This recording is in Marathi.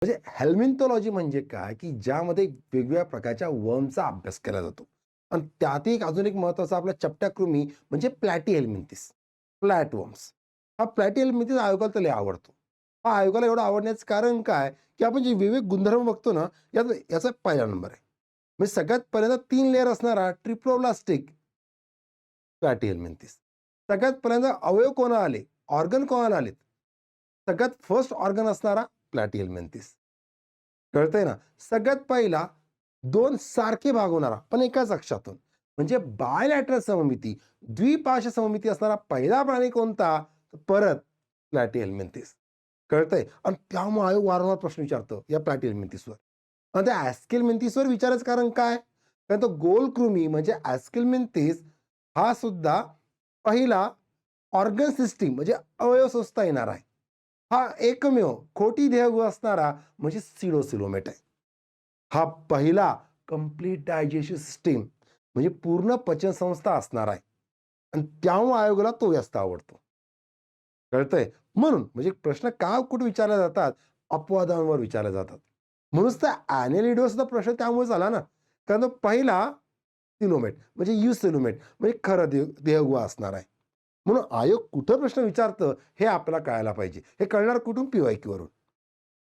म्हणजे हेल्मिंथोलॉजी म्हणजे काय, की ज्यामध्ये वेगवेगळ्या प्रकारच्या वर्मचा अभ्यास केला जातो. आणि त्यातही अजून एक महत्त्वाचा आपला चपटा कृमी म्हणजे प्लॅटीहेल्मिंथिस, फ्लॅटवर्म्स. हा प्लॅटीहेल्मिंथिस आयोगाला तर लय आवडतो. हा आयोगाला एवढं आवडण्याचं कारण काय, की आपण जे विविध गुणधर्म बघतो ना, यात याचा पहिला नंबर आहे. म्हणजे सगळ्यात पहिल्यांदा 3 लेयर असणारा ट्रिप्लोब्लास्टिक प्लॅटीहेल्मिंथिस. सगळ्यात पहिल्यांदा अवयव कोणाला आले, ऑर्गन कोणाला आलेत? सगळ्यात फर्स्ट ऑर्गन असणारा प्लॅटीहेल्मिंथिस. कळतंय ना? सगळ्यात पहिला 2 सारखे भाग होणारा, पण एकाच अक्षातून. म्हणजे बायलॅटरल सममिती, द्विपार्श्व सममिती असणारा पहिला प्राणी कोणता? तर परत प्लॅटीहेल्मिंथिस. कळतंय? आणि त्यामुळे आयोग वारंवार प्रश्न विचारतो या प्लॅटीहेल्मिंथिसवर. आणि त्या ॲस्केलमेंथिसवर विचारायचं कारण काय? कारण तो गोल कृमी म्हणजे ॲस्केलमेंथिस हा सुद्धा पहिला ऑर्गन सिस्टम म्हणजे अवयव संस्था येणार आहे. हा एकमेव खोटी देहगु असणारा म्हणजे सिडोसिलोमेट आहे. हा पहिला कंप्लीट डायजेस्टिव्ह सिस्टम म्हणजे पूर्ण पचनसंस्था असणार आहे. आणि त्यामुळे आयोगाला तो जास्त आवडतो. कळतंय? म्हणून म्हणजे प्रश्न का कुठे विचारले जातात? अपवादांवर विचारले जातात. म्हणूनच तर ॲनेलिडसचा प्रश्न त्यामुळेच आला ना. कारण तो पहिला सिलोमेट म्हणजे युसिलोमेट म्हणजे खरं देहगुहा असणार आहे. म्हणून आयोग कुठं प्रश्न विचारतं हे आपल्याला कळायला पाहिजे. हे कळणार कुठून? पी-वाय-क्यूवरून.